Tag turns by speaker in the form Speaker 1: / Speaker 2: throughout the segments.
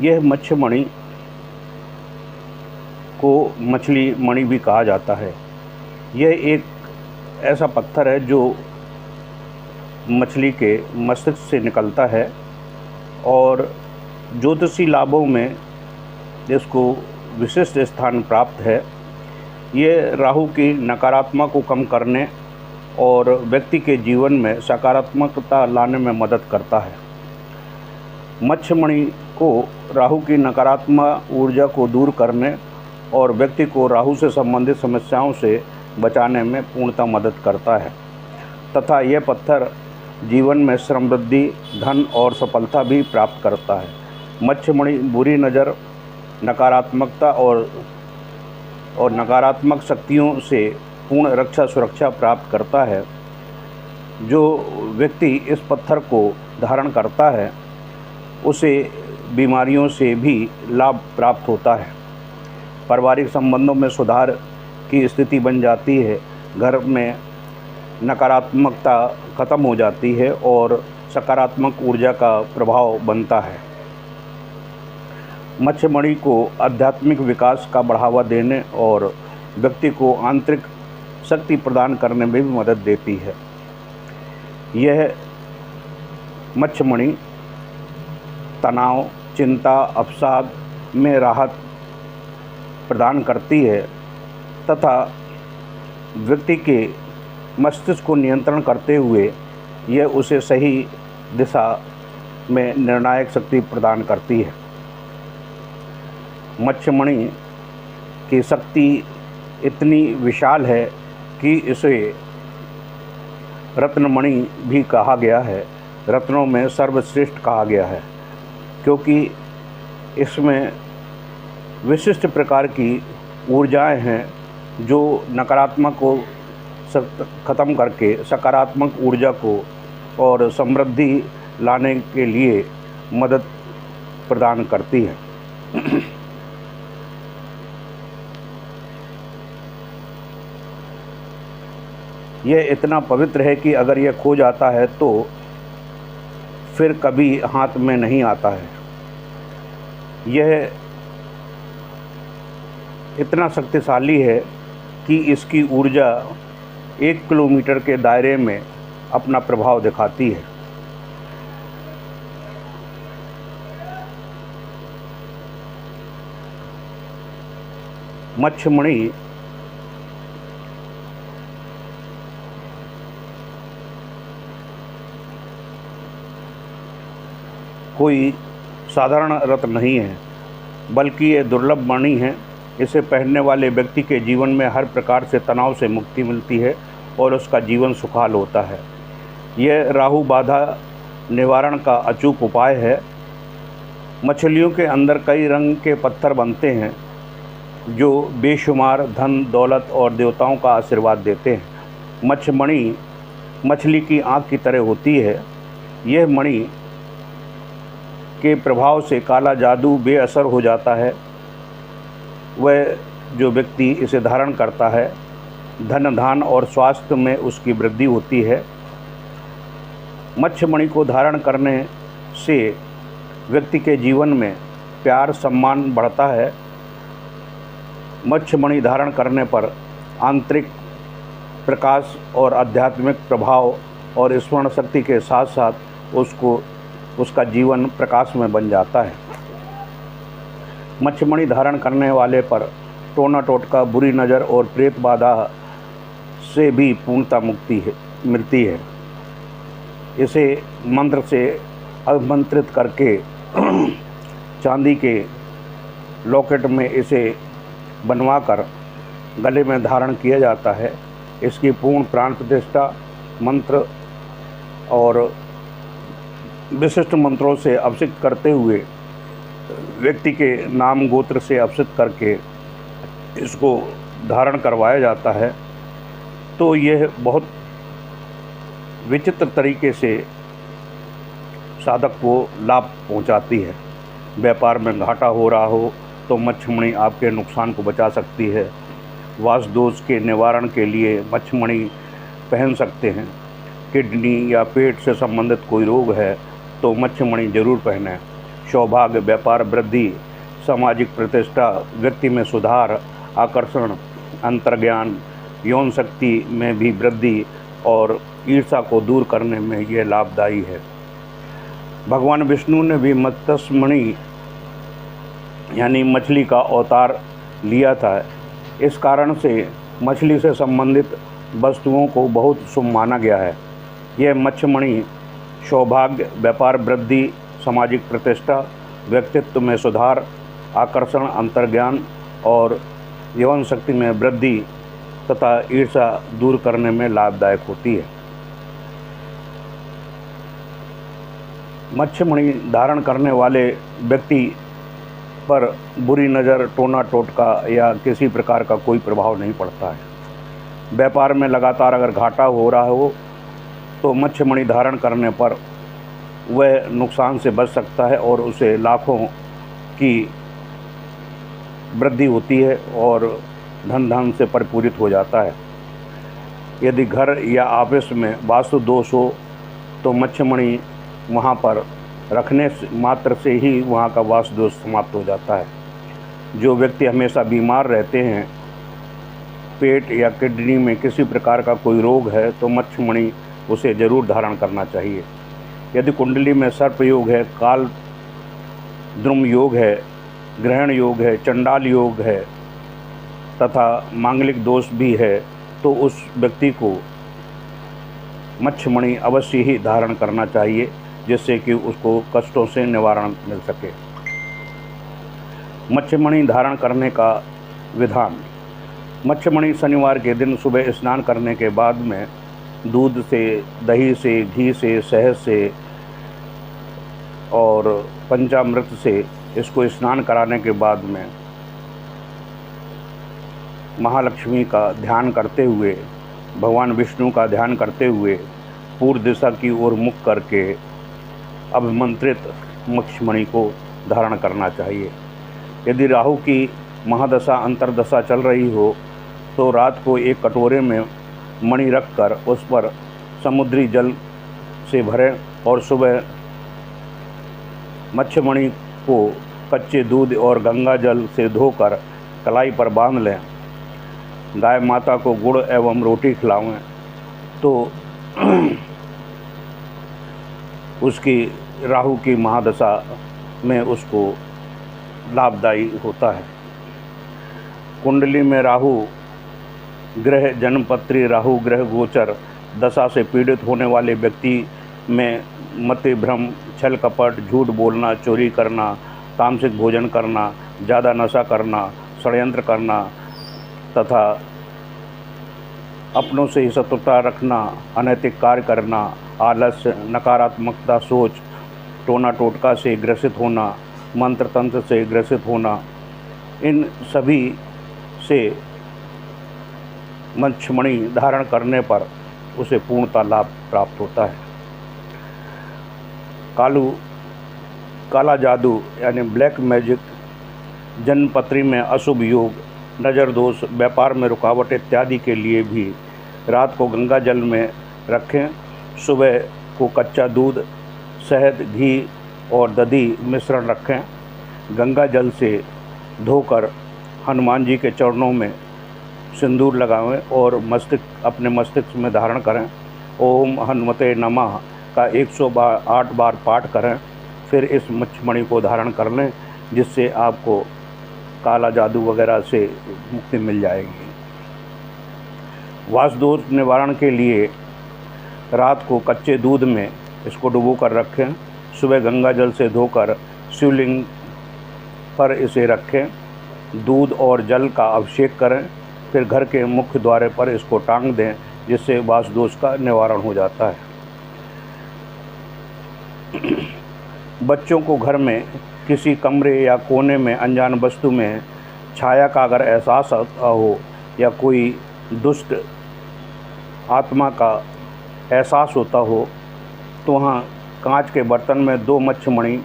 Speaker 1: यह मत्स्य मणि को मछली मणि भी कहा जाता है। यह एक ऐसा पत्थर है जो मछली के मस्तिष्क से निकलता है और ज्योतिषी लाभों में इसको विशिष्ट स्थान प्राप्त है। ये राहु की नकारात्मक को कम करने और व्यक्ति के जीवन में सकारात्मकता लाने में मदद करता है। मत्स्य मणि को राहु की नकारात्मक ऊर्जा को दूर करने और व्यक्ति को राहु से संबंधित समस्याओं से बचाने में पूर्णतः मदद करता है तथा यह पत्थर जीवन में समृद्धि, धन और सफलता भी प्राप्त करता है। मत्स्य मणि बुरी नज़र, नकारात्मकता और नकारात्मक शक्तियों से पूर्ण रक्षा सुरक्षा प्राप्त करता है। जो व्यक्ति इस पत्थर को धारण करता है उसे बीमारियों से भी लाभ प्राप्त होता है। पारिवारिक संबंधों में सुधार की स्थिति बन जाती है, घर में नकारात्मकता खत्म हो जाती है और सकारात्मक ऊर्जा का प्रभाव बनता है। मत्स्य मणि को आध्यात्मिक विकास का बढ़ावा देने और व्यक्ति को आंतरिक शक्ति प्रदान करने में भी मदद देती है। यह मत्स्य मणि तनाव, चिंता, अवसाद में राहत प्रदान करती है तथा व्यक्ति के मस्तिष्क को नियंत्रण करते हुए यह उसे सही दिशा में निर्णायक शक्ति प्रदान करती है। मत्स्य मणि की शक्ति इतनी विशाल है कि इसे रत्नमणि भी कहा गया है, रत्नों में सर्वश्रेष्ठ कहा गया है, क्योंकि इसमें विशिष्ट प्रकार की ऊर्जाएं हैं जो नकारात्मक को ख़त्म करके सकारात्मक ऊर्जा को और समृद्धि लाने के लिए मदद प्रदान करती है। यह इतना पवित्र है कि अगर यह खो जाता है तो फिर कभी हाथ में नहीं आता है। यह इतना शक्तिशाली है कि इसकी ऊर्जा 1 किलोमीटर के दायरे में अपना प्रभाव दिखाती है। मत्स्य मणि कोई साधारण रत्न नहीं है, बल्कि ये दुर्लभ मणि है। इसे पहनने वाले व्यक्ति के जीवन में हर प्रकार से तनाव से मुक्ति मिलती है और उसका जीवन सुखहाल होता है। यह राहु बाधा निवारण का अचूक उपाय है। मछलियों के अंदर कई रंग के पत्थर बनते हैं जो बेशुमार धन, दौलत और देवताओं का आशीर्वाद देते हैं। मत्स्य मणि मछली की आँख की तरह होती है। यह मणि के प्रभाव से काला जादू बेअसर हो जाता है। वह जो व्यक्ति इसे धारण करता है, धन, धान और स्वास्थ्य में उसकी वृद्धि होती है। मत्स्य मणि को धारण करने से व्यक्ति के जीवन में प्यार, सम्मान बढ़ता है। मत्स्य मणि धारण करने पर आंतरिक प्रकाश और आध्यात्मिक प्रभाव और स्मरण शक्ति के साथ साथ उसका जीवन प्रकाश में बन जाता है। मत्स्य मणि धारण करने वाले पर टोना टोटका, बुरी नज़र और प्रेत बाधा से भी पूर्णता मुक्ति मिलती है। इसे मंत्र से आमंत्रित करके चांदी के लॉकेट में इसे बनवाकर गले में धारण किया जाता है। इसकी पूर्ण प्राण प्रतिष्ठा मंत्र और विशिष्ट मंत्रों से अभिषेक करते हुए व्यक्ति के नाम गोत्र से अभिषेक करके इसको धारण करवाया जाता है। तो यह बहुत विचित्र तरीके से साधक को लाभ पहुंचाती है। व्यापार में घाटा हो रहा हो तो मत्स्य मणि आपके नुकसान को बचा सकती है। वास दोष के निवारण के लिए मत्स्य मणि पहन सकते हैं। किडनी या पेट से संबंधित कोई रोग है तो मत्स्य मणि जरूर पहनें। सौभाग्य, व्यापार वृद्धि, सामाजिक प्रतिष्ठा, व्यक्ति में सुधार, आकर्षण, अंतर्ज्ञान, यौन शक्ति में भी वृद्धि और ईर्ष्या को दूर करने में यह लाभदायी है। भगवान विष्णु ने भी मत्स्यमणि यानी मछली का अवतार लिया था। इस कारण से मछली से संबंधित वस्तुओं को बहुत शुभ माना गया है। यह मत्स्यमणि सौभाग्य, व्यापार वृद्धि, सामाजिक प्रतिष्ठा, व्यक्तित्व में सुधार, आकर्षण, अंतर्ज्ञान और यौन शक्ति में वृद्धि तथा ईर्ष्या दूर करने में लाभदायक होती है। मत्स्यमणि धारण करने वाले व्यक्ति पर बुरी नज़र, टोना टोटका या किसी प्रकार का कोई प्रभाव नहीं पड़ता है। व्यापार में लगातार अगर घाटा हो रहा हो तो मत्स्यमणि धारण करने पर वह नुकसान से बच सकता है और उसे लाखों की वृद्धि होती है और धन से परिपूरित हो जाता है। यदि घर या ऑफिस में वास्तु दोष हो तो मत्स्यमणि वहाँ पर रखने मात्र से ही वहाँ का वास्तु दोष समाप्त हो जाता है। जो व्यक्ति हमेशा बीमार रहते हैं, पेट या किडनी में किसी प्रकार का कोई रोग है, तो मत्स्यमणि उसे जरूर धारण करना चाहिए। यदि कुंडली में सर्प योग है, काल द्रुम योग है, ग्रहण योग है, चंडाल योग है तथा मांगलिक दोष भी है, तो उस व्यक्ति को मत्स्यमणि अवश्य ही धारण करना चाहिए, जिससे कि उसको कष्टों से निवारण मिल सके। मत्स्यमणि धारण करने का विधान। मत्स्यमणि शनिवार के दिन सुबह स्नान करने के बाद में दूध से, दही से, घी से, शहद से और पंचामृत से इसको स्नान कराने के बाद में महालक्ष्मी का ध्यान करते हुए, भगवान विष्णु का ध्यान करते हुए पूर्व दिशा की ओर मुख करके अभिमंत्रित मत्स्यमणि को धारण करना चाहिए। यदि राहु की महादशा अंतर्दशा चल रही हो तो रात को एक कटोरे में मणि रखकर उस पर समुद्री जल से भरें और सुबह मत्स्यमणि को कच्चे दूध और गंगा जल से धोकर कलाई पर बांध लें। गाय माता को गुड़ एवं रोटी खिलाएं तो उसकी राहु की महादशा में उसको लाभदायी होता है। कुंडली में राहु ग्रह जन्मपत्री राहु ग्रह गोचर दशा से पीड़ित होने वाले व्यक्ति में मति भ्रम, छल कपट, झूठ बोलना, चोरी करना, तामसिक भोजन करना, ज़्यादा नशा करना, षड्यंत्र करना तथा अपनों से ही शत्रुता रखना, अनैतिक कार्य करना, आलस्य, नकारात्मकता सोच, टोना टोटका से ग्रसित होना, मंत्र तंत्र से ग्रसित होना, इन सभी से मत्स्यमणि धारण करने पर उसे पूर्णतः लाभ प्राप्त होता है। काला जादू यानी ब्लैक मैजिक, जन्मपत्री में अशुभ योग, नज़र दोष, व्यापार में रुकावट इत्यादि के लिए भी रात को गंगा जल में रखें। सुबह को कच्चा दूध, शहद, घी और दधी मिश्रण रखें। गंगा जल से धोकर हनुमान जी के चरणों में सिंदूर लगाएं और अपने मस्तिष्क में धारण करें। ओम हनुमते नमः का 108 बार पाठ करें। फिर इस मत्स्यमणि को धारण कर लें, जिससे आपको काला जादू वगैरह से मुक्ति मिल जाएगी। वास्तु दोष निवारण के लिए रात को कच्चे दूध में इसको डुबो कर रखें। सुबह गंगा जल से धोकर शिवलिंग पर इसे रखें। दूध और जल का अभिषेक करें। फिर घर के मुख्य द्वार पर इसको टांग दें, जिससे वास्तु दोष का निवारण हो जाता है। बच्चों को घर में किसी कमरे या कोने में अनजान वस्तु में छाया का अगर एहसास हो या कोई दुष्ट आत्मा का एहसास होता हो, तो वहाँ कांच के बर्तन में 2 मत्स्यमणि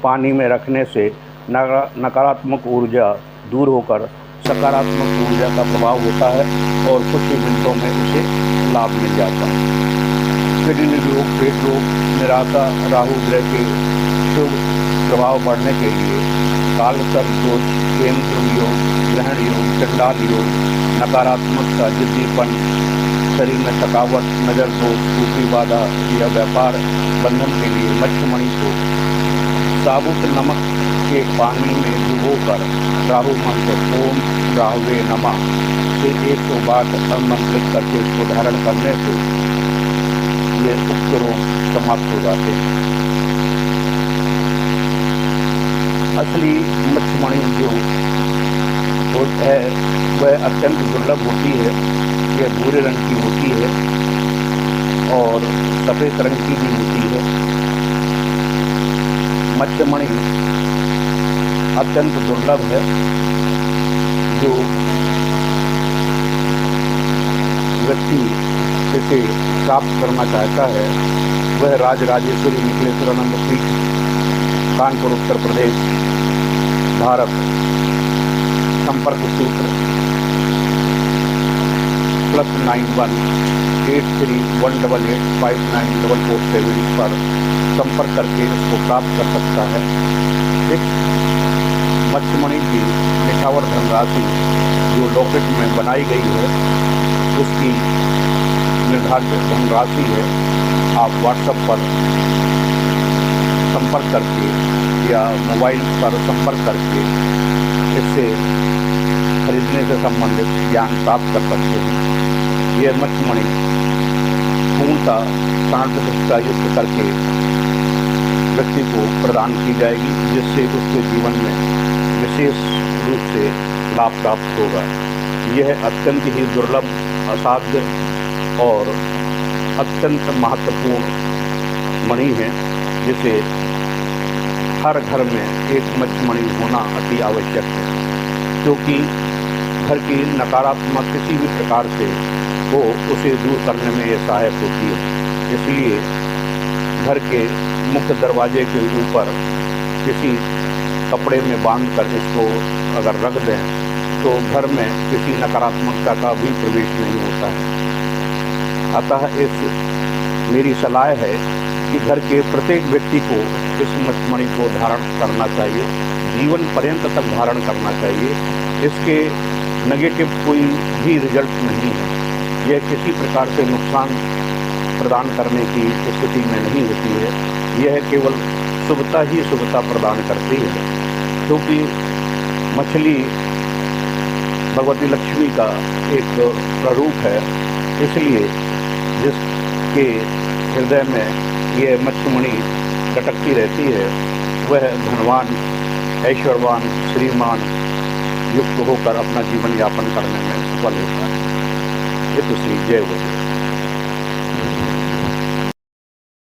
Speaker 1: पानी में रखने से नकारात्मक ऊर्जा दूर होकर सकारात्मक ऊर्जा का प्रभाव होता है और कुछ ही मिनटों में उसे लाभ मिल जाता है। किडनी रोग, पेट रोग, निराशा, राहु ग्रह के शुभ प्रभाव बढ़ने के लिए कालसर्प दोष, केंद्र योग, ग्रहण योग, चंडाल योग, नकारात्मकता, जिद्दीपन, शरीर में थकावट, नजर दोष, ऊपरी बाधा या व्यापार बंधन के लिए मच्छमणि को साबुत नमक के पानी में डुबोकर राहु मंत्र ओम राहुवे नमः से 108 मंत्रित करके इसको धारण करने से ये उक्त रोग समाप्त हो जाते हैं। असली मच्छमणि जो है वह अत्यंत दुर्लभ होती है। यह भूरे रंग की होती है और सफ़ेद रंग की भी होती है। मच्छमणि अत्यंत दुर्लभ है। जो व्यक्ति इसे प्राप्त करना चाहता है वह राजराजेश्वरी निखिलेश्वरानंद पीठ, कानपुर, उत्तर प्रदेश, भारत, संपर्क सूत्र +91 8318859447 पर संपर्क करके इसको प्राप्त कर सकता है। इस मच्छमणि की निछावर धनराशि जो लॉकेट में बनाई गई है उसकी निर्धारित धनराशि है। आप व्हाट्सएप पर संपर्क करके या मोबाइल पर संपर्क करके इससे खरीदने से संबंधित ज्ञान प्राप्त कर सकते हैं। यह मच्छमणि पूर्णतः शांतता युक्त करके व्यक्ति को प्रदान की जाएगी, जिससे उसके जीवन में विशेष रूप से लाभ प्राप्त होगा। यह अत्यंत ही दुर्लभ, असाध्य और अत्यंत महत्वपूर्ण मणि है, जिसे हर घर में एक मच्छमणि होना अति आवश्यक है, क्योंकि घर की नकारात्मक किसी भी प्रकार से हो उसे दूर करने में यह सहायक होती है। इसलिए घर के मुख्य दरवाजे के ऊपर किसी कपड़े में बांधकर इसको अगर रख दें तो घर में किसी नकारात्मकता का भी प्रवेश नहीं होता है। अतः मेरी सलाह है कि घर के प्रत्येक व्यक्ति को इस मच्छमणि को धारण करना चाहिए, जीवन पर्यंत तक धारण करना चाहिए। इसके नेगेटिव कोई भी रिजल्ट नहीं है। यह किसी प्रकार से नुकसान प्रदान करने की स्थिति में नहीं होती है। यह केवल शुभता ही शुभता प्रदान करती है, क्योंकि मछली भगवती लक्ष्मी का एक स्वरूप है। इसलिए जिसके हृदय में यह मच्छमणि लटकती रहती है वह धनवान, ऐश्वर्यवान, श्रीमान युक्त होकर अपना जीवन यापन करने में सफल होता है। ये तो श्री जय हो।